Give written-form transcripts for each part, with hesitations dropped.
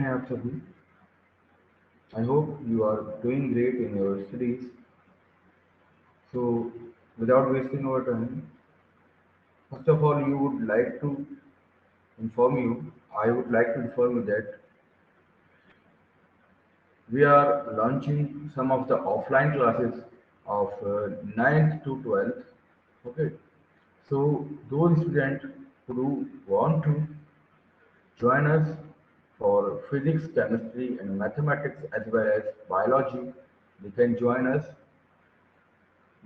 हैं आप सभी। I hope you are doing great in your studies. So, without wasting our time, first of all, you would like to inform you. I would like to inform you that we are launching some of the offline classes of 9th to 12th. Okay, so those students who want to join us for physics, chemistry, and mathematics as well as biology, they can join us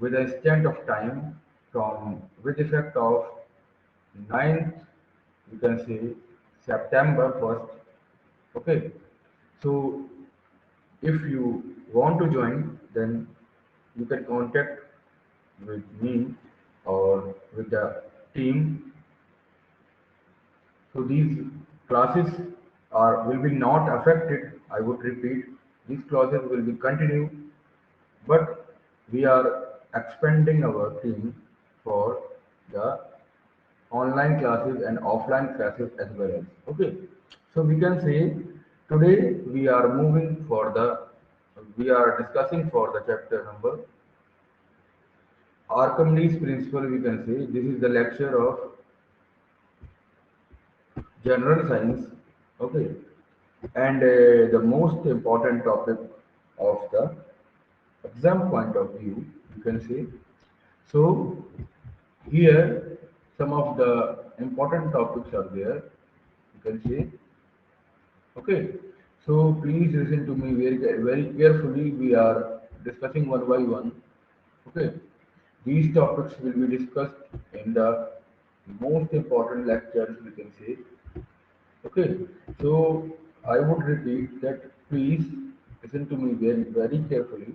with an instant of time from with effect of 9th, you can say September 1st. Okay, so if you want to join, then you can contact with me or with the team. So these classes are will be not affected. I would repeat, these classes will be continued, but we are expanding our team for the online classes and offline classes as well as. Okay, so we can say today we are discussing for the chapter number Archimedes principle. We can say this is the lecture of general science. Okay, and the most important topic of the exam point of view, you can say. So here some of the important topics are there. You can say. Okay, so please listen to me very carefully. We are discussing one by one. Okay, these topics will be discussed in the most important lectures, we can say. Okay, so I would repeat that please listen to me very carefully,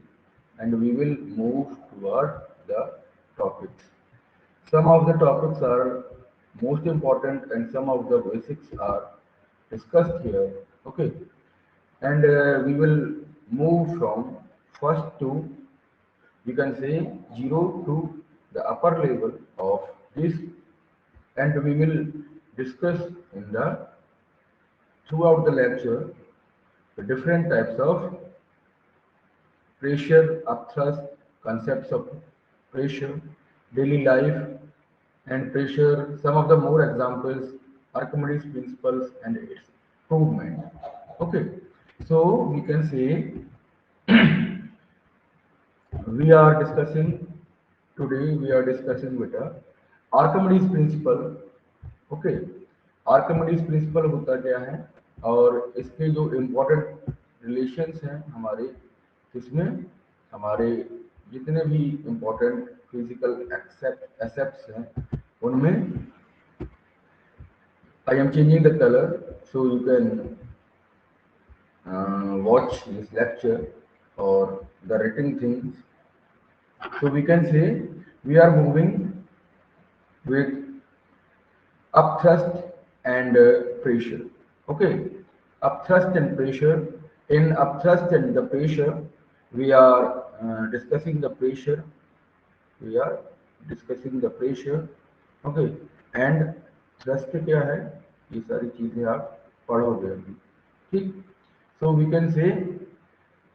and we will move toward the topics. Some of the topics are most important, and some of the basics are discussed here. Okay, and we will move from first to, we can say, 0 to the upper level of this, and we will discuss in the throughout the lecture the different types of pressure, upthrust, concepts of pressure, daily life and pressure, some of the more examples, Archimedes principles and its movement. Okay, so we can say we are discussing today we are discussing with a Archimedes principle. Okay, Archimedes principal होता क्या है और इसके जो important relations हैं हमारे इसमें, हमारे जितने भी इम्पोर्टेंट फिजिकल एक्सेप्ट एसेप्ट्स हैं उनमें, I am changing the colour so you can watch this lecture or the written things. So we can say we are moving with upthrust and pressure. Okay, upthrust and pressure. In upthrust and the pressure, we are discussing the pressure. We are discussing the pressure. Okay, and thrust क्या है? ये सारी चीजें आप पढ़ोगे अभी, ठीक? So we can say,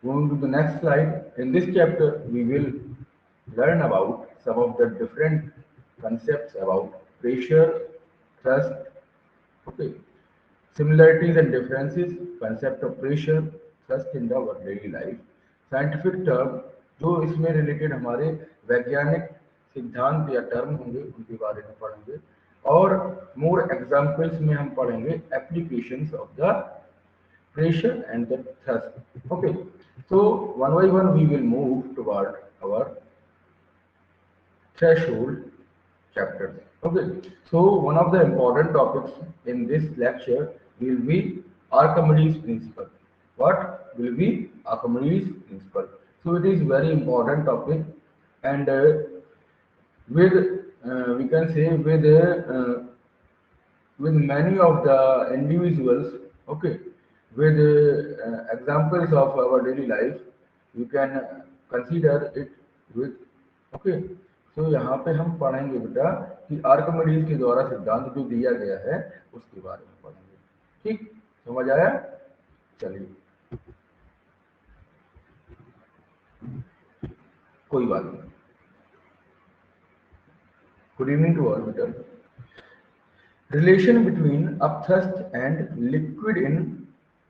going to the next slide, in this chapter we will learn about some of the different concepts about pressure, thrust, okay, similarities and differences, concept of pressure, thrust in our daily life, scientific term जो इसमें related हमारे वैज्ञानिक सिद्धांत या term होंगे उनके बारे में पढ़ेंगे, और मोर एग्जाम्पल्स में हम पढ़ेंगे applications of the pressure and the thrust. Okay, so one by one we will move toward our threshold chapters. Okay, so one of the important topics in this lecture will be Archimedes principle. What will be Archimedes principle? So it is very important topic, and with we can say with many of the individuals, okay, with examples of our daily life, you can consider it with, okay. तो यहाँ पे हम पढ़ेंगे बेटा कि Archimedes के द्वारा सिद्धांत जो दिया गया है उसके बारे में पढ़ेंगे, ठीक? समझ आया? चलिए कोई बात नहीं। गुड इवनिंग टू ऑल बेटा। Relation between upthrust and liquid in,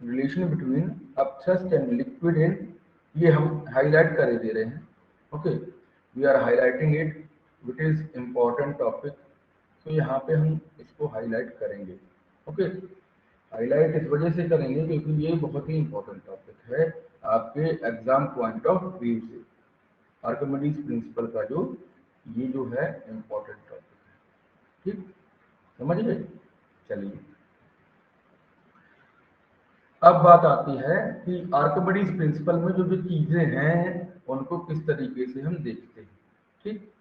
relation between upthrust and liquid in, ये हम हाईलाइट कर दे रहे हैं। Okay, we are highlighting it, which is important topic. तो यहाँ पे हम इसको हाईलाइट करेंगे। ओके, हाईलाइट इस वजह से करेंगे क्योंकि ये बहुत ही इंपॉर्टेंट टॉपिक है आपके एग्जाम पॉइंट ऑफ व्यू से। आर्किमिडीज प्रिंसिपल का जो ये जो है इम्पॉर्टेंट टॉपिक है। ठीक, समझ गए। चलिए अब बात आती है कि आर्किमिडीज प्रिंसिपल में जो जो चीजें हैं उनको किस तरीके से हम देखते हैं। ठीक,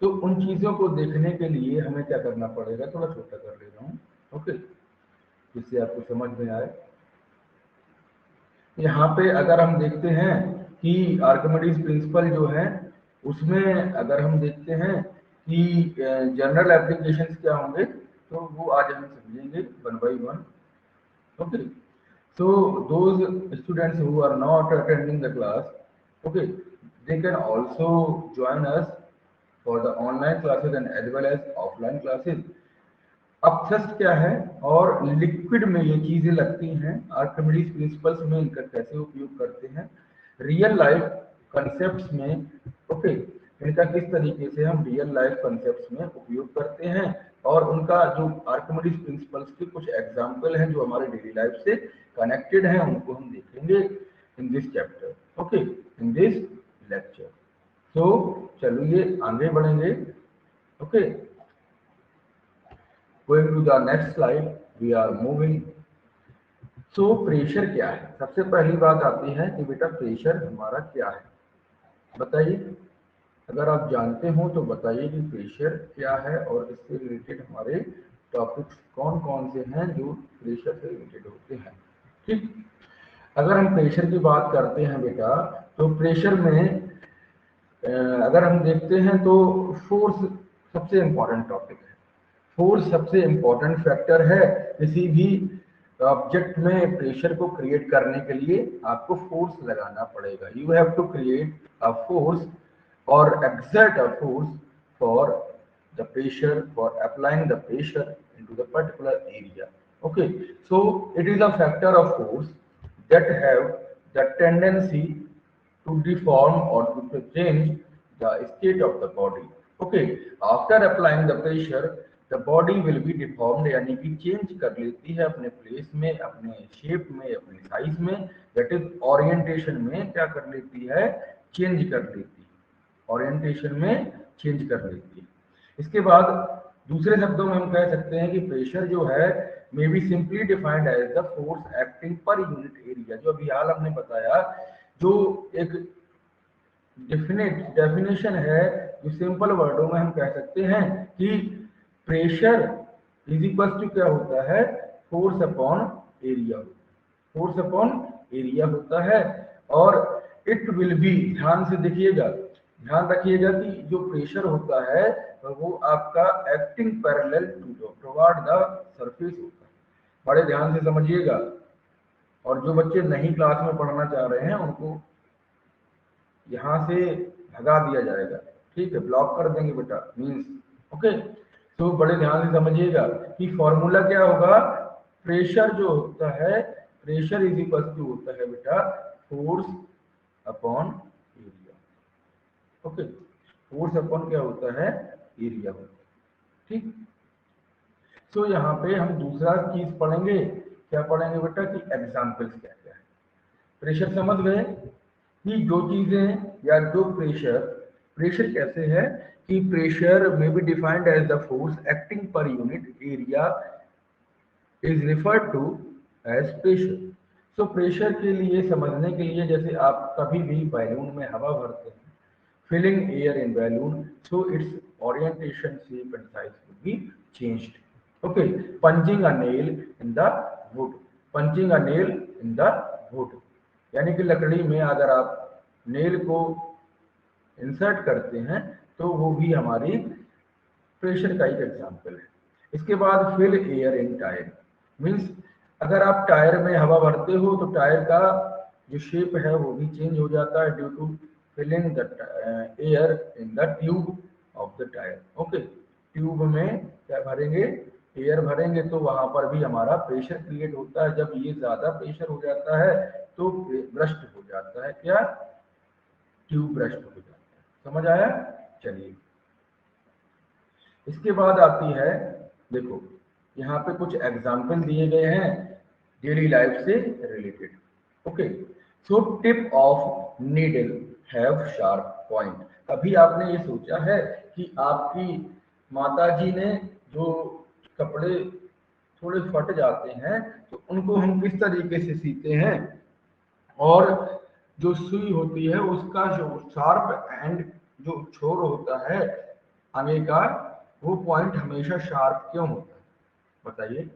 तो उन चीजों को देखने के लिए हमें क्या करना पड़ेगा, थोड़ा छोटा कर ले रहा हूँ। ओके, जिससे आपको समझ में आए। यहाँ पे अगर हम देखते हैं कि आर्किमिडीज प्रिंसिपल जो है उसमें अगर हम देखते हैं कि जनरल एप्लीकेशंस क्या होंगे, तो वो आज हम समझेंगे one by one. Okay, so those students who are not attending the class, okay, they can also join us for the online classes and as well as offline classes। Upthrust क्या है और लिक्विड में ये चीजें लगती हैं, Archimedes principles में इनका कैसे उपयोग करते हैं, रियल लाइफ कंसेप्ट्स में। ओके, इनका किस तरीके से हम रियल लाइफ कंसेप्ट्स में उपयोग करते हैं, और उनका जो आर्किमिडीज प्रिंसिपल्स के कुछ एग्जाम्पल हैं जो हमारे डेली लाइफ से कनेक्टेड हैं, उनको हम देखेंगे in this chapter. Okay, in this lecture. तो चलिए आगे बढ़ेंगे। Okay, Going to the next slide, we are moving। So pressure क्या है, सबसे पहली बात आती है कि बेटा प्रेशर हमारा क्या है, बताइए। अगर आप जानते हो तो बताइए कि प्रेशर क्या है और इससे रिलेटेड हमारे टॉपिक्स कौन कौन से हैं जो प्रेशर से रिलेटेड होते हैं। ठीक, अगर हम प्रेशर की बात करते हैं बेटा, तो प्रेशर में अगर हम देखते हैं तो फोर्स सबसे इंपॉर्टेंट टॉपिक है। फोर्स सबसे इंपॉर्टेंट फैक्टर है किसी भी ऑब्जेक्ट में प्रेशर को क्रिएट करने के लिए आपको फोर्स लगाना पड़ेगा। You have to create a force और exert a force for the pressure, for applying the pressure into the particular area। Okay, so it is a factor of force that have the tendency to deform or to change the state of the body। Okay, after applying the pressure the body will be deformed, यानी कि change कर लेती है अपने place में, अपने shape में, अपने साइज में, दैट इज ओरिएंटेशन में क्या कर लेती है, चेंज कर लेती है, ओरिएंटेशन में चेंज कर लेती है। इसके बाद दूसरे शब्दों में हम कह सकते हैं कि प्रेशर जो है may be simply defined as the force acting per unit area. जो अभी हाल हमने बताया, जो एक डेफिनेशन है, जो सिंपल वर्डों में हम कह सकते हैं कि प्रेशर इज इक्वल टू क्या होता है, force upon area, force upon area होता है। और इट विल बी, ध्यान से देखिएगा, ध्यान रखिएगा कि जो प्रेशर होता है वो आपका acting parallel to toward the surface होता है। बड़े ध्यान से समझिएगा, और जो बच्चे नहीं क्लास में पढ़ना चाह रहे हैं उनको यहाँ से भगा दिया जाएगा। ठीक है, ब्लॉक कर देंगे बेटा, मीन्स। ओके, तो बड़े ध्यान से समझिएगा कि फॉर्मूला क्या होगा, प्रेशर जो होता है, प्रेशर इज इक्वल टू होता है बेटा force upon area. Okay, force upon क्या होता है, एरिया होता है। ठीक, तो यहाँ पे हम दूसरा चीज पढ़ेंगे, क्या पढ़ेंगे बेटा कि एग्जाम्पल्स क्या क्या है। प्रेशर समझ गए कि जो चीजें या जो प्रेशर, प्रेशर कैसे है कि pressure may be defined as the force acting per unit area is referred to as pressure. So pressure के लिए समझने के लिए, जैसे आप कभी भी बैलून में हवा भरते हैं, filling air in balloon, so its orientation, shape and size will be changed. Okay, punching a nail in the wood, punching a nail in the wood, यानी कि लकड़ी में अगर आप नेल को इंसर्ट करते हैं तो वो भी हमारी प्रेशर का एक एग्जाम्पल है। इसके बाद fill air in tyre, means अगर आप टायर में हवा भरते हो तो टायर का जो शेप है वो भी चेंज हो जाता है due to filling the air in the tube of the tyre. Okay, tube में क्या भरेंगे, एयर भरेंगे, तो वहां पर भी हमारा प्रेशर क्रिएट होता है। जब ये ज्यादा प्रेशर हो जाता है तो ब्रस्ट हो जाता है, क्या, ट्यूब ब्रस्ट हो जाता है। समझ आया? चलिए, इसके बाद आती है, देखो यहाँ पे कुछ एग्जाम्पल दिए गए हैं डेली लाइफ से related. Okay, so tip of needle have sharp point. कभी आपने ये सोचा है कि आपकी माता जी ने जो कपड़े थोड़े फट जाते हैं तो उनको हम किस तरीके से सीते हैं, और जो सुई होती है उसका जो शार्प एंड, जो छोर होता है आगे का, वो पॉइंट हमेशा शार्प क्यों होता है, बताइए।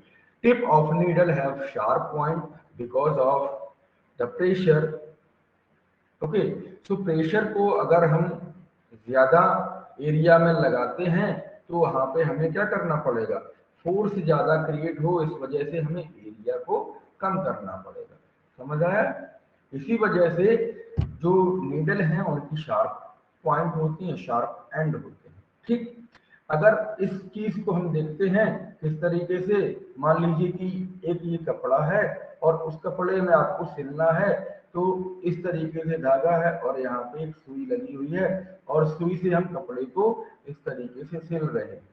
Tip of needle have sharp point because of the pressure. Okay, so pressure को अगर हम ज्यादा एरिया में लगाते हैं तो वहां पे हमें क्या करना पड़ेगा, फोर्स ज्यादा क्रिएट हो, इस वजह से हमें एरिया को कम करना पड़ेगा। समझ आया? इसी वजह से जो नीडल हैं उनकी शार्प पॉइंट होती है, शार्प एंड होते हैं। ठीक, अगर इस चीज को हम देखते हैं किस तरीके से, मान लीजिए कि एक ये कपड़ा है और उस कपड़े में आपको सिलना है, तो इस तरीके से धागा है और यहाँ पे एक सुई लगी हुई है और सुई से हम कपड़े को इस तरीके से सिल रहे हैं।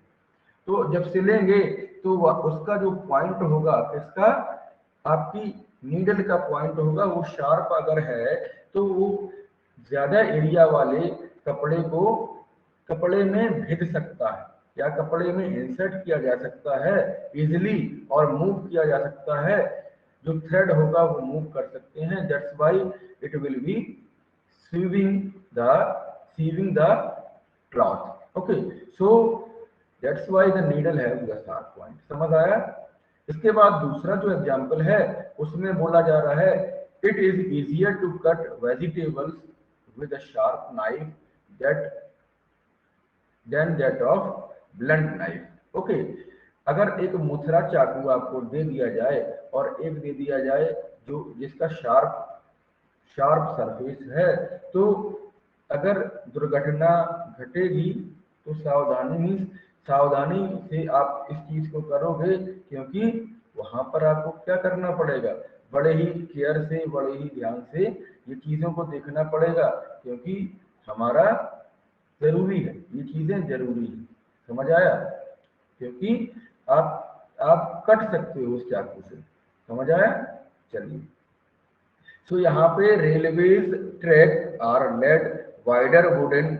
तो जब सिलेंगे तो उसका जो पॉइंट होगा किसका, आपकी नीडल का पॉइंट होगा, वो शार्प अगर है तो वो ज्यादा एरिया वाले कपड़े को कपड़े में भिद सकता है या कपड़े में इंसर्ट किया जा सकता है इजिली, और मूव किया जा सकता है। जो थ्रेड होगा वो मूव कर सकते हैं, that's why it will be sewing the sewing the cloth. Okay, so that's why the needle have the sharp point. समझ आया? इसके बाद दूसरा जो एग्जांपल है उसमें बोला जा रहा है, it is easier to cut vegetables with a sharp knife that than that of blunt knife. Okay, अगर एक मुथरा चाकू आपको दे दिया जाए और एक दे दिया जाए जो जिसका शार्प शार्प सरफेस है, तो अगर दुर्घटना घटेगी तो सावधानी से आप इस चीज को करोगे, क्योंकि वहां पर आपको क्या करना पड़ेगा, बड़े ही केयर से, बड़े ही ध्यान से ये चीजों को देखना पड़ेगा, क्योंकि हमारा जरूरी है, ये चीजें जरूरी है। समझ आया? क्योंकि आप कट सकते हो उस चाकू से। समझ आया? चलिए, सो यहाँ पे railways track are laid wider wooden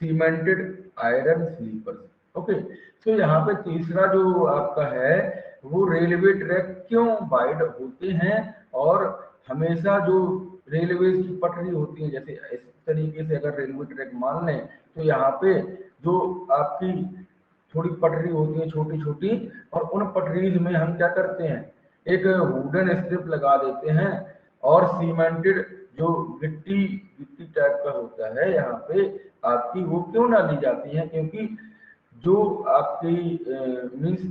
cemented iron sleepers. Okay, so यहाँ पे तीसरा जो आपका है, वो रेलवे ट्रैक क्यों वाइड होते हैं, और हमेशा जो रेलवे की पटरी होती है, जैसे इस तरीके से अगर रेलवे ट्रैक मान लें तो यहाँ पे जो आपकी थोड़ी पटरी होती है छोटी छोटी, और उन पटरीज में हम क्या करते हैं, एक वुडन स्ट्रिप लगा देते हैं, और सीमेंटेड जो गिट्टी गिट्टी टाइप का होता है यहाँ पे आपकी, वो क्यों ना ली जाती है, क्योंकि जो आपकी मीन्स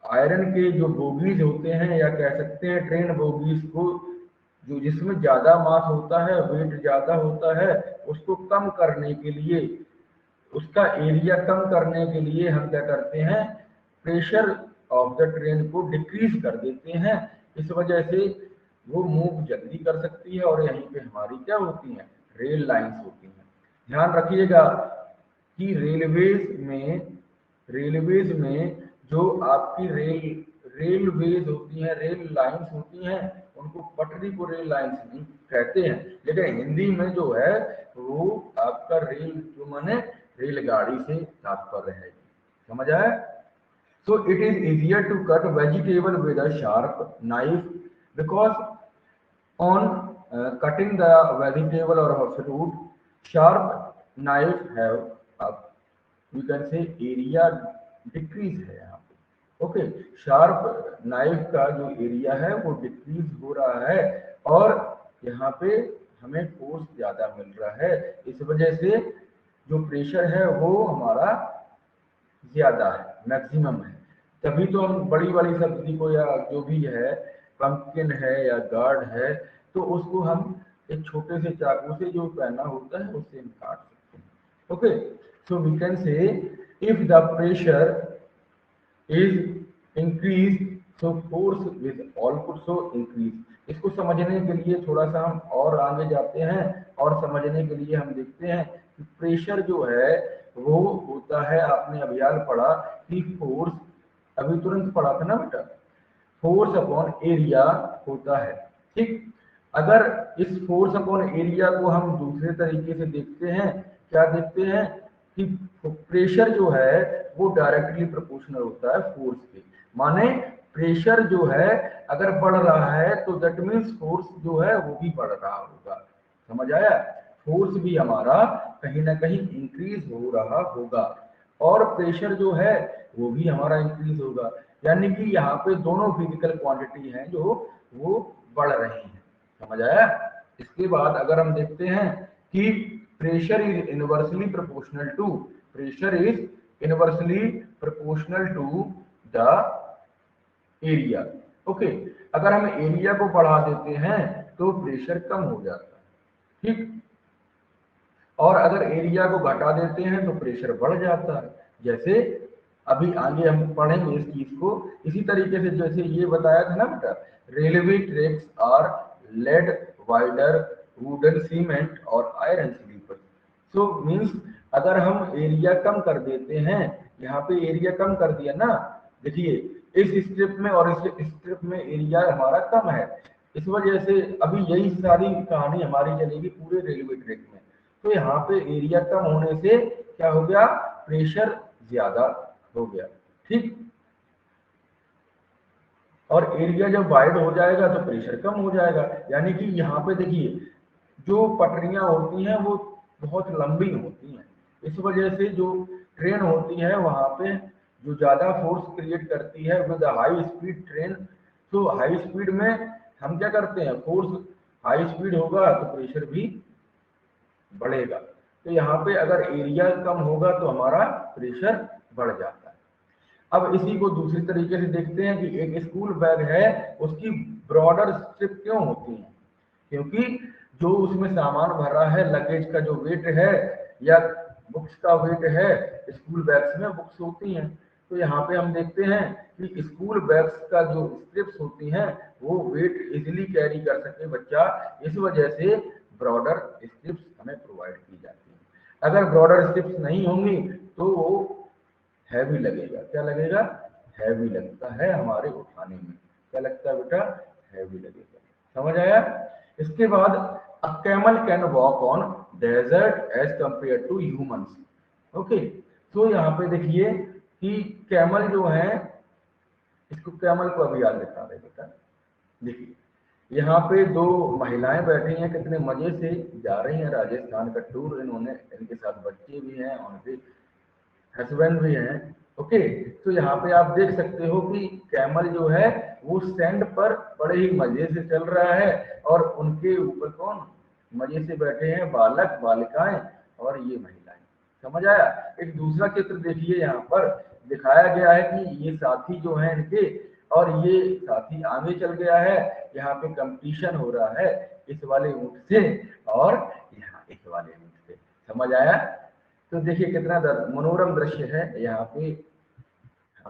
आयरन के जो बोगीज होते हैं, या कह सकते हैं ट्रेन बोगीज को, जो जिसमें ज्यादा मास होता है, वेट ज्यादा होता है, उसको कम करने के लिए, उसका एरिया कम करने के लिए हम क्या करते हैं, प्रेशर ऑफ द ट्रेन को डिक्रीज कर देते हैं। इस वजह से वो मूव जल्दी कर सकती है, और यहीं पे हमारी क्या होती हैं, रेल लाइंस होती हैं। ध्यान रखिएगा कि रेलवेज में जो आपकी रेलवेज होती हैं, रेल लाइंस होती हैं, उनको पटरी को रेल लाइंस नहीं कहते हैं, लेकिन हिंदी में जो है वो आपका रेल, जो माने रेलगाड़ी से तात्पर्य है। समझ आया? So it is easier to cut vegetable with a sharp knife because on cutting the vegetable or a fruit, sharp knife have a, you can say area decrease है यहाँ पे। ओके, शार्प नाइफ का जो area है वो decrease हो रहा है, और यहाँ पे हमें फोर्स ज्यादा मिल रहा है, इस वजह से जो प्रेशर है वो हमारा ज्यादा है, मैक्सिमम है। तभी तो हम बड़ी वाली सब्जी को या जो भी है, पंपकिन है या गार्ड है, तो उसको हम एक छोटे से चाकू से जो पहना होता है उससे हम काट सकते हैं। Okay, so we can say if the pressure is increased, so force will also increase। इसको समझने के लिए थोड़ा सा हम और आगे जाते हैं और समझने के लिए हम देखते हैं कि प्रेशर जो है वो होता है, आपने अभियान पढ़ा कि फोर्स, अभी तुरंत पढ़ा था ना बेटा, फोर्स अपॉन एरिया होता है। ठीक, अगर इस फोर्स अपॉन एरिया को हम दूसरे तरीके से देखते हैं, क्या देखते हैं कि प्रेशर जो है वो डायरेक्टली प्रोपोर्शनल होता है फोर्स के। माने प्रेशर जो है अगर बढ़ रहा है तो दैट मीन्स फोर्स जो है वो भी बढ़ रहा होगा। समझ आया? फोर्स भी हमारा कहीं ना कहीं इंक्रीज हो रहा होगा और प्रेशर जो है वो भी हमारा इंक्रीज होगा। यानी कि यहाँ पे दोनों फिजिकल क्वांटिटी हैं जो वो बढ़ रही हैं। समझ आया? इसके बाद अगर हम देखते हैं कि pressure is inversely proportional to, pressure is inversely proportional to the area. Okay, अगर हम एरिया को बढ़ा देते हैं तो प्रेशर कम हो जाता है। ठीक, और अगर एरिया को घटा देते हैं तो प्रेशर बढ़ जाता है। जैसे अभी आगे हम पढ़ेंगे इस चीज को इसी तरीके से, जैसे ये बताया था ना बेटा, railway tracks are laid wider wooden cement और आयरन स्लीपर। सो मीन्स अगर हम एरिया कम कर देते हैं, यहाँ पे एरिया कम कर दिया ना, देखिए इस स्ट्रिप में और इस स्ट्रिप में एरिया हमारा कम है, इस वजह से अभी यही सारी कहानी हमारी चलेगी पूरे रेलवे ट्रैक में। तो यहाँ पे एरिया कम होने से क्या हो गया, प्रेशर ज्यादा हो गया। ठीक, और एरिया जब वाइड हो जाएगा तो प्रेशर कम हो जाएगा। यानी कि यहाँ पे देखिए जो पटरियां होती हैं वो बहुत लंबी होती हैं, इस वजह से जो ट्रेन होती है वहां पे जो ज्यादा फोर्स क्रिएट करती है विद हाई स्पीड ट्रेन। तो हाई स्पीड में हम क्या करते हैं, फोर्स हाई स्पीड होगा तो प्रेशर भी बढ़ेगा। तो यहाँ पे अगर एरिया कम होगा तो हमारा प्रेशर बढ़ जाता है। अब इसी को दूसरी तरीके से देखते हैं कि एक स्कूल बैग है, उसकी ब्रॉडर स्ट्रिप क्यों होती है? क्योंकि जो उसमें सामान भरा है, लगेज का जो वेट है या बुक्स का वेट है, स्कूल बैग्स में बुक्स होती हैं, तो यहाँ पे हम देखते हैं कि स्कूल बैग्स का जो स्ट्रिप्स होती हैं वो वेट इजिली कैरी कर सके बच्चा, इस वजह से ब्रॉडर स्ट्रिप्स हमें प्रोवाइड की जाती है। अगर ब्रॉडर स्ट्रिप्स नहीं होंगी तो वो हैवी लगेगा। क्या लगेगा? हैवी लगता है हमारे उठाने में। क्या लगता है बेटा? हैवी लगेगा। समझ आया? इसके बाद a camel can walk on desert as compare to humans. Okay, तो यहाँ पे देखिए कि कैमल जो है, इसको कैमल को अभी याद दिखा रहे बेटा। देखिए यहाँ पे दो महिलाएं बैठी हैं, कितने मजे से जा रही हैं राजस्थान का टूर, इन्होंने इनके साथ बच्चे भी हैं, उनके हस्बैंड भी हैं। ओके, तो यहाँ पे आप देख सकते हो कि कैमल जो है वो सैंड पर बड़े ही मजे से चल रहा है और उनके ऊपर कौन मजे से बैठे हैं, बालक बालिकाएं और ये महिलाएं। समझ आया? एक दूसरा चित्र देखिए, यहाँ पर दिखाया गया है कि ये साथी जो है इनके, और ये साथी आगे चल गया है, यहाँ पे कंपटीशन हो रहा है इस वाले ऊंट से और यहाँ इस वाले ऊंट से। समझ आया? तो देखिए कितना मनोरम दृश्य है। यहाँ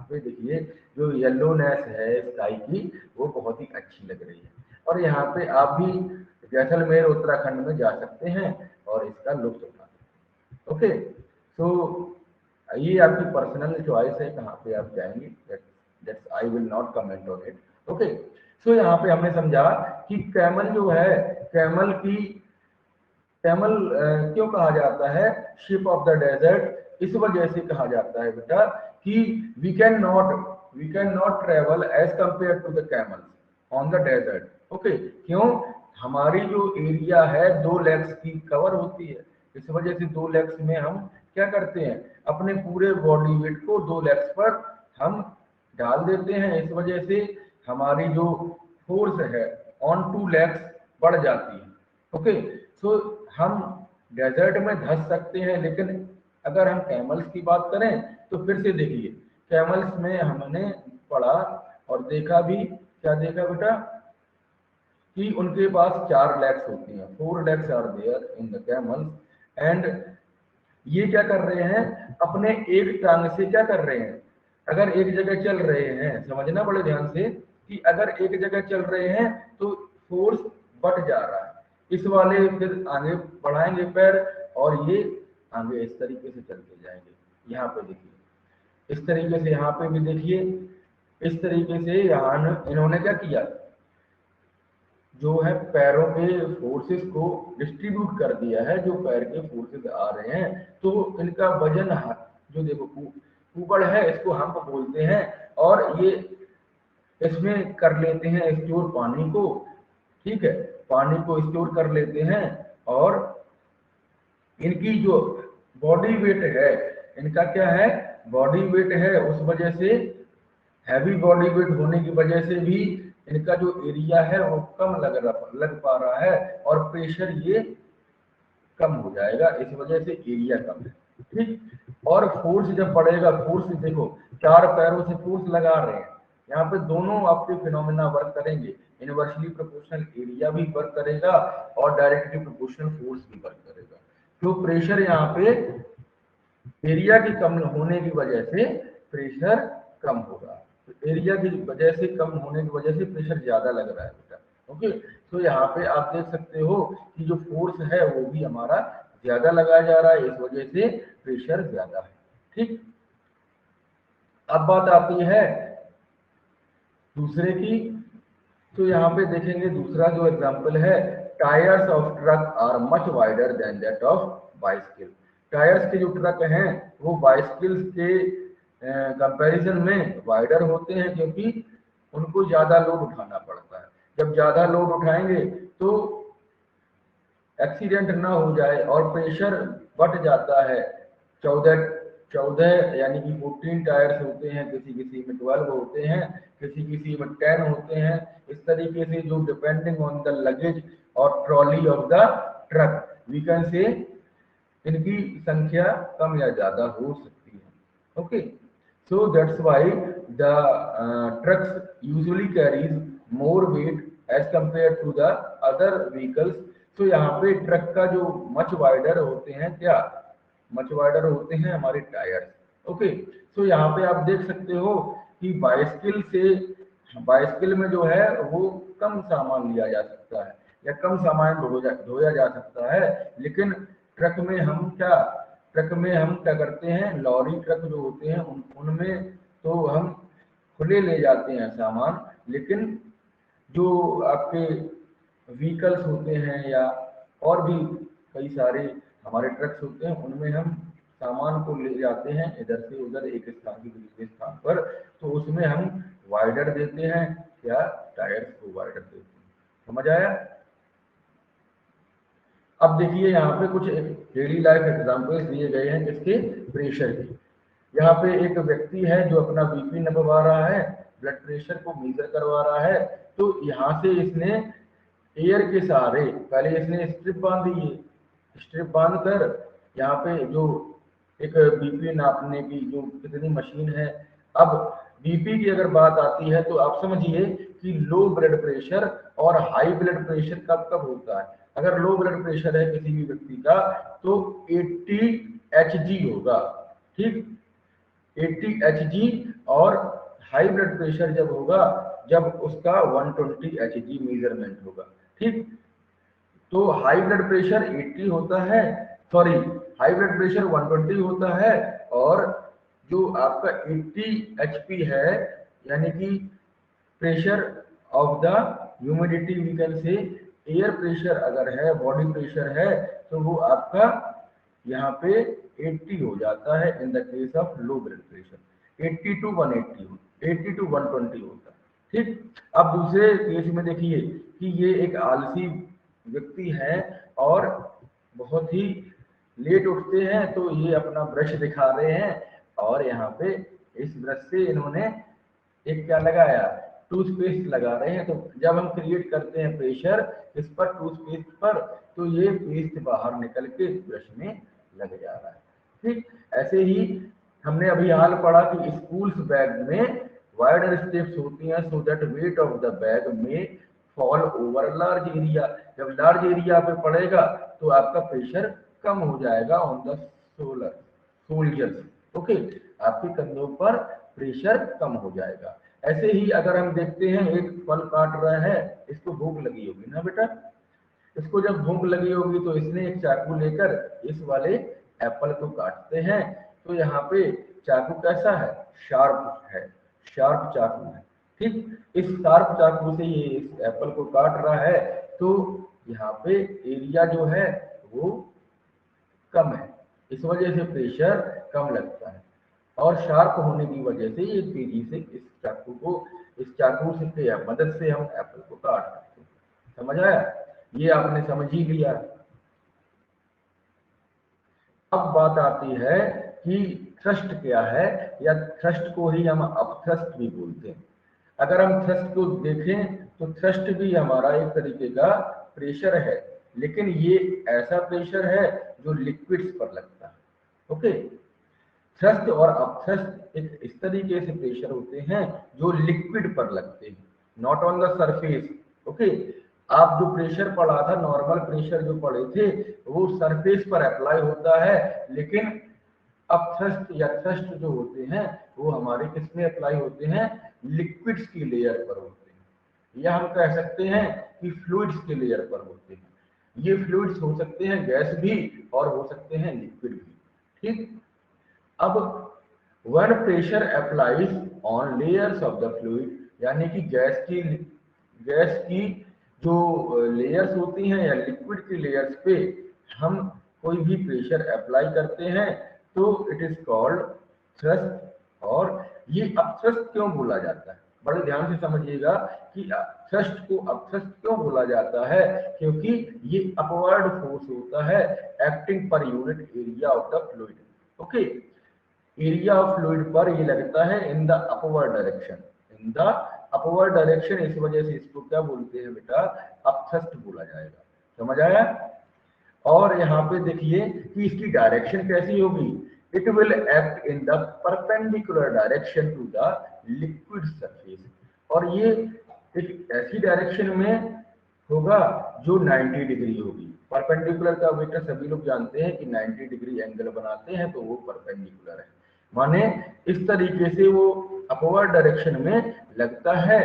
पे देखिए जो येलोनेस है स्काई की वो बहुत ही अच्छी लग रही है। और यहाँ पे आप भी जैसलमेर उत्तराखंड में जा सकते हैं और इसका लुत्फ उठा सकते हैं। ओके, तो ये आपकी पर्सनल चॉइस है कहाँ पे आप जाएंगे, that's I will not comment on it. Okay, so यहाँ पे हमने समझा कि कैमल जो है, कैमल की कैमल क्यों कहा जाता है शिप ऑफ द डेजर्ट? इस वजह से कहा जाता है बेटा कि we can not travel as compare to the camel on the desert. Okay, क्यों? हमारी जो एरिया है 2 लेग्स की कवर होती है, इस वजह से 2 लेग्स में हम क्या करते हैं, अपने पूरे बॉडी वेट को 2 लेग्स पर हम डाल देते हैं, इस वजह से हमारी जो फोर्स है ऑन 2 लेग्स बढ़ जाती है। ओके, सो हम डेजर्ट में धंस सकते हैं, लेकिन अगर हम कैमल्स की बात करें तो फिर से देखिए कैमल्स में हमने पढ़ा और देखा भी, क्या देखा बेटा, कि उनके पास 4 legs होती हैं, 4 legs are there in the camel, and ये क्या कर रहे हैं, अपने एक टांग से क्या कर रहे हैं, अगर एक जगह चल रहे हैं, समझना बड़े ध्यान से, कि अगर एक जगह चल रहे हैं तो फोर्स बढ़ जा रहा है, इस वाले फिर आगे बढ़ाएंगे पैर और ये आगे इस तरीके से चलते जाएंगे। यहाँ पे देखिए इस तरीके से, यहाँ पे भी देखिए इस तरीके से, यहाँ इन्होंने क्या किया, जो है पैरों के फोर्सेस को डिस्ट्रीब्यूट कर दिया है, जो पैर के फोर्सेस आ रहे हैं तो इनका वजन जो देखो ऊपर है, इसको हम बोलते हैं, और ये इसमें कर लेते हैं स्टोर पानी को, ठीक है, पानी को स्टोर कर लेते हैं, और इनकी जो बॉडी वेट है, इनका क्या है, बॉडी वेट है, उस वजह से हैवी बॉडी वेट होने की वजह से भी इनका जो एरिया है वो कम लग पा रहा है, और प्रेशर ये कम हो जाएगा, इस वजह से एरिया कम है, ठीक। और फोर्स जब बढ़ेगा, फोर्स देखो 4 पैरों से फोर्स लगा रहे हैं, यहाँ पे दोनों आपके फिनोमेना वर्क करेंगे, इनवर्सली प्रोपोर्शनल एरिया भी वर्क करेगा और डायरेक्टली प्रोपोर्शनल फोर्स भी वर्क करेगा। तो प्रेशर यहाँ पे एरिया की कम होने की वजह से प्रेशर कम होगा, तो एरिया की वजह से कम होने की वजह से प्रेशर ज्यादा लग रहा है बेटा, ओके। तो यहाँ पे आप देख सकते हो कि जो फोर्स है वो भी हमारा ज्यादा लगाया जा रहा है, इस वजह से प्रेशर ज्यादा है, ठीक। अब बात आती है दूसरे की, तो यहाँ पे देखेंगे दूसरा जो एग्जांपल है, tyres of truck are much wider than that of bicycle. Tyres के जो ट्रक हैं वो बाइसिकल्स के कंपैरिजन में वाइडर होते हैं, क्योंकि उनको ज्यादा लोड उठाना पड़ता है, जब ज्यादा लोड उठाएंगे तो एक्सीडेंट ना हो जाए, और प्रेशर बढ़ जाता है। 14 यानी कि 14 टायर्स होते हैं, किसी किसी में 12 होते हैं, किसी किसी में 10 होते हैं, इस तरीके से जो डिपेंडिंग ऑन द लगेज और trolley of the truck we can say इनकी संख्या कम या ज्यादा हो सकती है, okay. So that's why the trucks usually carries more weight as compare to the other vehicles. तो यहाँ पे ट्रक का जो मच वाइडर होते हैं, क्या मच वाइडर होते हैं हमारे टायर, ओके। तो यहाँ पे आप देख सकते हो कि बाइसिकल में जो है वो कम सामान लिया जा सकता है या कम सामान ढोया जा सकता है, लेकिन ट्रक में हम क्या करते हैं, लॉरी ट्रक जो होते हैं उनमें तो हम खुले ले जाते हैं सामान, लेकिन जो आपके व्हीकल्स होते हैं या और भी कई सारे हमारे ट्रक्स होते हैं, उनमें हम सामान को ले जाते हैं इधर से उधर, एक स्थान से दूसरे स्थान पर, तो उसमें हम वाइडर देते हैं या टायर्स को वाइडर देते हैं। समझ आया? अब देखिए यहाँ पे कुछ डेली लाइफ एग्जांपल्स दिए गए हैं किसके, प्रेशर के। यहाँ पे एक व्यक्ति है जो अपना बीपी नपवा रहा है, ब्लड प्रेशर को मेजर करवा रहा है, तो यहाँ से इसने एयर के सहारे पहले इसने स्ट्रिप बांध दी है, स्ट्रिप बांध कर यहाँ पे जो एक बीपी नापने की जो कितनी मशीन है। अब बीपी की अगर बात आती है तो आप समझिए कि लो ब्लड प्रेशर और हाई ब्लड प्रेशर कब कब होता है। अगर लो ब्लड प्रेशर है किसी भी व्यक्ति का तो 80 Hg होगा, ठीक, 80 Hg, और हाई ब्लड प्रेशर जब होगा जब उसका 120 Hg मेजरमेंट होगा, ठीक। तो हाई ब्लड प्रेशर 80 होता है, सॉरी हाई ब्लड प्रेशर 120 होता है, और जो आपका 80 HP है, यानी कि pressure of the humidity we can say, air pressure अगर है, बॉडी प्रेशर है, तो वो आपका यहाँ पे 80 हो जाता है in the case of low blood pressure, 80 to 180, 80 to 120 होता है, ठीक। अब दूसरे केस में देखिए कि ये एक आलसी व्यक्ति है और बहुत ही लेट उठते हैं, तो ये अपना ब्रश दिखा रहे हैं, और यहाँ पे इस ब्रश से इन्होंने एक क्या लगाया, टूथपेस्ट लगा रहे हैं। तो जब हम क्रिएट करते हैं प्रेशर इस पर, टूथपेस्ट पर, तो ये पेस्ट बाहर निकल के ब्रश में लग जा रहा है, ठीक। ऐसे ही हमने अभी हाल पढ़ा कि स्कूल बैग में वाइडर स्टेप्स होती हैं so that weight of the bag में फॉल ओवर लार्ज एरिया। जब लार्ज एरिया पे पड़ेगा तो आपका प्रेशर कम हो जाएगा ऑन द सोल्जर्स। ओके, आपके कंधों पर प्रेशर कम हो जाएगा। ऐसे ही अगर हम देखते हैं एक फल काट रहा है, इसको भूख लगी होगी ना बेटा, इसको जब भूख लगी होगी तो इसने एक चाकू लेकर इस वाले एप्पल को काटते हैं। तो यहाँ पे चाकू कैसा है, शार्प है, शार्प चाकू है। ठीक, इस शार्प चाकू से ये इस एप्पल को काट रहा है, तो यहाँ पे एरिया जो है वो कम है, इस वजह से प्रेशर कम लगता है। और शार्प होने की वजह से ये तेजी से इस चाकू से के मदद से हम एप्पल को काट सकते हैं। समझ आया, ये आपने समझ ही लिया। अब बात आती है कि थ्रस्ट क्या है, या थ्रस्ट को ही हम अपथ्रस्ट भी बोलते हैं। अगर हम थ्रस्ट को देखें तो थ्रस्ट भी हमारा एक तरीके का प्रेशर है, लेकिन ये ऐसा प्रेशर है जो लिक्विड्स पर लगता है। ओके, थ्रस्ट और अपथ्रस्ट एक इस तरीके से प्रेशर होते हैं जो लिक्विड पर लगते हैं, not on the surface. Okay, आप जो प्रेशर पड़ा था, नॉर्मल प्रेशर जो पड़े थे वो सरफेस पर अप्लाई होता है, लेकिन अपथ्रस्ट या थ्रस्ट जो होते हैं वो हमारे किस में अप्लाई होते हैं, लिक्विड्स की लेयर पर होते हैं, या हम कह सकते हैं कि फ्लूइड्स के लेयर पर होते हैं। ये फ्लूइड्स हो सकते हैं गैस भी और हो सकते हैं लिक्विड भी। ठीक, अब one pressure applies on layers of the fluid, यानी कि गैस की जो लेयर्स होती हैं या लिक्विड की लेयर्स पे हम कोई भी प्रेशर अप्लाई करते हैं तो इट इज कॉल्ड थ्रस्ट। और ये अपथ्रस्ट क्यों बोला जाता है, बड़े ध्यान से समझिएगा कि थ्रस्ट को अपथ्रस्ट क्यों बोला जाता है, क्योंकि ये अपवर्ड फोर्स होता है acting per unit area of the fluid. Okay, area of fluid पर ये लगता है in the upward direction, in the upward direction, इस वजह से इसको क्या बोलते हैं बेटा, अपथ्रस्ट बोला जाएगा। समझ आया। और यहाँ पे देखिए कि इसकी डायरेक्शन कैसी होगी, it will act in the perpendicular direction to the liquid surface, और ये एक ऐसी डायरेक्शन में होगा जो 90 डिग्री होगी। परपेंडिकुलर का बेटा सभी लोग जानते हैं कि 90 डिग्री एंगल बनाते हैं तो वो परपेंडिकुलर है, माने इस तरीके से वो अपवर्ड डायरेक्शन में लगता है।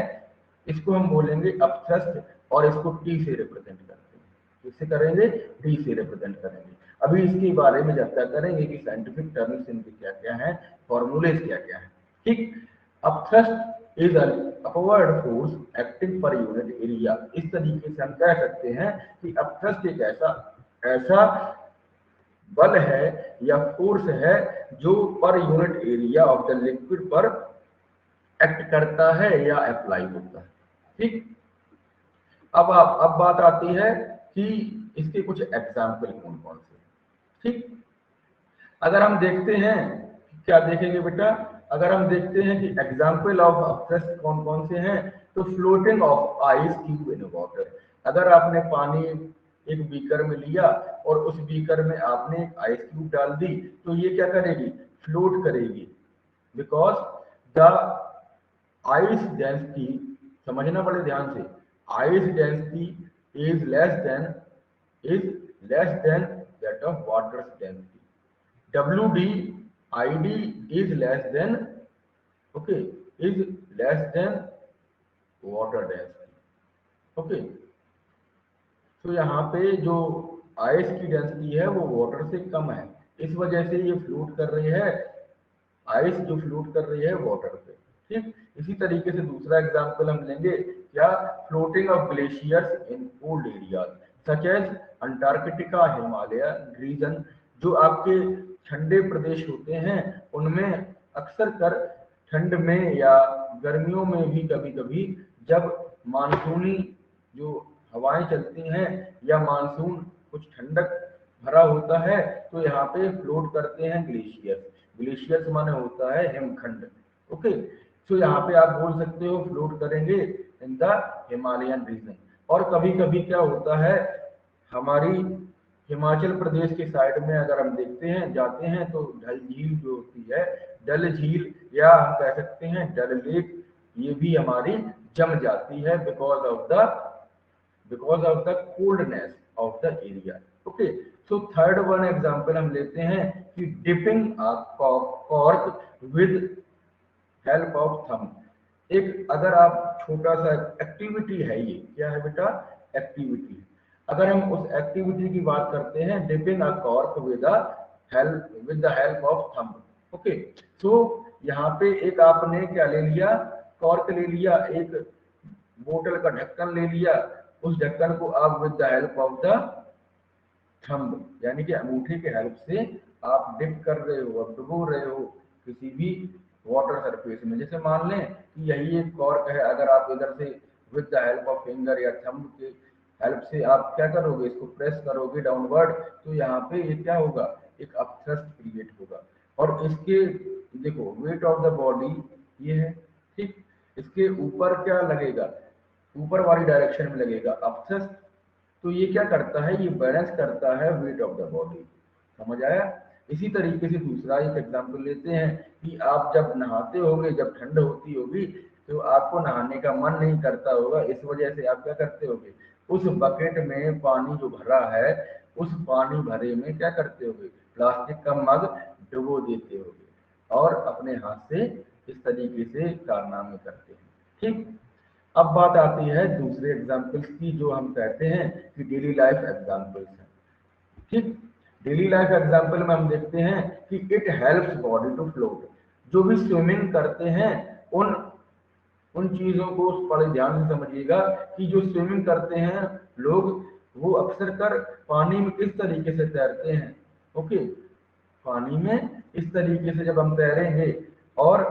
इसको हम बोलेंगे अपथ्रस्ट, और इसको टी से रिप्रेजेंट करते हैं। किससे करेंगे, टी से रिप्रेजेंट करेंगे। अभी इसके बारे में चर्चा करेंगे कि साइंटिफिक टर्म्स इनके क्या क्या हैं, फॉर्मूलेज क्या क्या हैं। ठीक, upthrust is an upward force acting per unit area. इस तरीके से हम कह सकते हैं कि अपथ्रस्ट एक ऐसा बल है या फोर्स है जो पर unit area of the liquid पर एक्ट करता है या अप्लाई होता है। ठीक, अब बात आती है कि इसके कुछ एग्जाम्पल कौन कौन से। ठीक, अगर हम देखते हैं, क्या देखेंगे बेटा, अगर हम देखते हैं कि एग्जाम्पल ऑफ अपथ्रस्ट कौन कौन से हैं, तो floating of ice cube in water. अगर आपने पानी एक बीकर में लिया और उस बीकर में आपने एक आइस क्यूब डाल दी, तो ये क्या करेगी, फ्लोट करेगी, बिकॉज द आइस डेंसिटी, समझना बड़े ध्यान से, ice density is less than that of water density. WD ID is less than, okay, is less than water density. Okay, तो यहाँ पे जो आइस की डेंसिटी है वो वाटर से कम है, इस वजह से ये फ्लोट कर रही है, आइस जो फ्लोट कर रही है वाटर पे। ठीक, इसी तरीके से दूसरा एग्जांपल हम लेंगे, क्या, floating of glaciers in cold areas such as Antarctica, Himalaya region. जो आपके ठंडे प्रदेश होते हैं उनमें अक्सर कर ठंड में या गर्मियों में भी कभी कभी जब मानसूनी जो हवाएं चलती हैं या मानसून कुछ ठंडक भरा होता है तो यहाँ पे फ्लोट करते हैं ग्लेशियर। ग्लेशियर्स माने होता है हिमखंड। ओके, तो यहाँ पे आप बोल सकते हो फ्लोट करेंगे इन द हिमालयन रीजन। और कभी कभी क्या होता है, हमारी हिमाचल प्रदेश के साइड में अगर हम देखते हैं जाते हैं तो डल झील जो होती है, डल झील या हम कह सकते हैं डल लेक, ये भी हमारी जम जाती है because of the coldness of the area. Okay, so third one example हम लेते हैं कि dipping a cork with help of thumb. एक अगर आप छोटा सा एक्टिविटी है, ये क्या है बेटा, एक्टिविटी। अगर हम उस एक्टिविटी की बात करते हैं, dipping a cork with the help of thumb. Okay, so यहाँ पे एक आपने क्या ले लिया, कॉर्क ले लिया, एक बोतल का ढक्कन ले लिया, उस ढक्कन को आप with the help of the thumb यानी कि अंगूठे के हेल्प से आप डिप कर रहे हो, आप डुबो रहे हो किसी भी वाटर सरफेस में। जैसे मान लें कि यही एक कॉर्क है, अगर आप इधर से with the help of finger या थंब के हेल्प से आप क्या करोगे, इसको प्रेस करोगे डाउनवर्ड, तो यहाँ पे ये क्या होगा, एक अपथ्रस्ट क्रिएट होगा। और इसके देखो वेट ऑफ द बॉडी ये है, ठीक, इसके ऊपर क्या लगेगा, ऊपर वाली डायरेक्शन में लगेगा अपथ्रस्ट। तो ये क्या करता है, ये बैलेंस करता है वेट ऑफ द बॉडी। समझ आया। इसी तरीके से दूसरा एक एग्जांपल लेते हैं कि आप जब नहाते होगे, जब ठंड होती होगी तो आपको नहाने का मन नहीं करता होगा, इस वजह से आप क्या करते होगे, उस बकेट में पानी जो भरा है, उस पानी भरे में क्या करते होगे, प्लास्टिक का मग डुबो देते होगे और अपने हाथ से इस तरीके से कारनामे करते हैं। ठीक, अब बात आती है दूसरे एग्जाम्पल्स की, जो हम कहते हैं कि डेली लाइफ एग्जाम्पल्स हैं। ठीक, डेली लाइफ एग्जाम्पल में हम देखते हैं कि it helps body to float. जो भी स्विमिंग करते हैं उन उन चीजों को बड़े ध्यान से समझिएगा कि जो स्विमिंग करते हैं लोग, वो अक्सर कर पानी में किस तरीके से तैरते हैं। ओके, पानी में इस तरीके से जब हम तैरेंगे और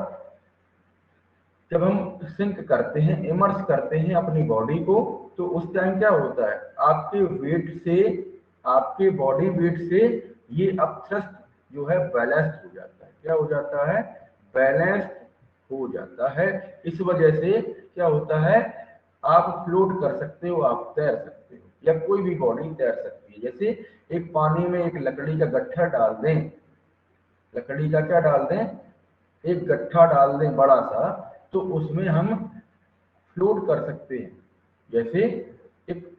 जब हम सिंक करते हैं, इमर्स करते हैं अपनी बॉडी को, तो उस टाइम क्या होता है, आपके बॉडी वेट से ये अपथ्रस्ट जो है बैलेंस्ड हो जाता है। क्या हो जाता है, बैलेंस्ड हो जाता है। इस वजह से क्या होता है, आप फ्लोट कर सकते हो, आप तैर सकते हो, या कोई भी बॉडी तैर सकती है। जैसे एक पानी में एक लकड़ी का गट्ठा डाल दें, लकड़ी का क्या डाल दें, एक गट्ठा डाल दें बड़ा सा, तो उसमें हम फ्लोट कर सकते हैं। जैसे एक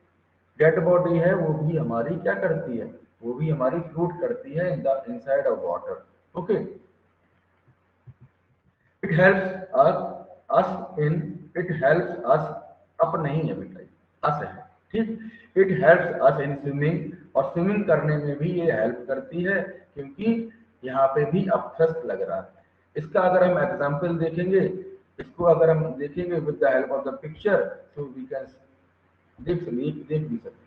डेड बॉडी है, वो भी हमारी क्या करती है, वो भी हमारी फ्लोट करती है in the inside of water. Okay, it helps it helps us, up नहीं है बेटा, अस है। ठीक, it helps us in swimming, और स्विमिंग करने में भी ये हेल्प करती है, क्योंकि यहाँ पे भी अपथ्रस्ट लग रहा है। इसका अगर हम एग्जाम्पल देखेंगे, इसको अगर हम देखेंगे with the help of the picture, तो वी कैन देख भी सकते